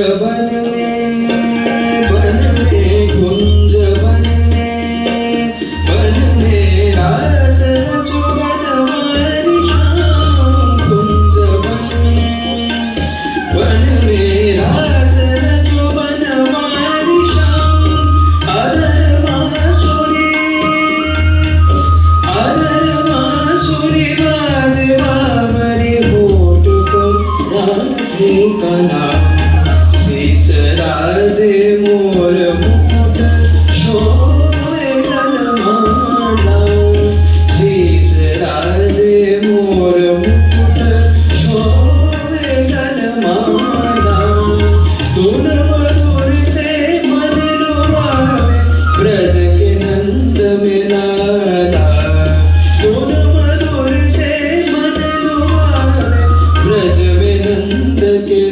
बन में कुंज बन में रास रचो बनवारी शाम कुंज बन में रास रचो बनवारी शाम अधर मासुरी बाजवा मरी होठ पर राधे का नाम शीस राजे मोर मुकुट शोभे गलमाला शीस राजे मोर मुकुट शोभे गलमाला सुन मधुर से मन लुभावे ब्रज के नंद में लाला सुन मधुर से मन लुभावे ब्रज में नंद के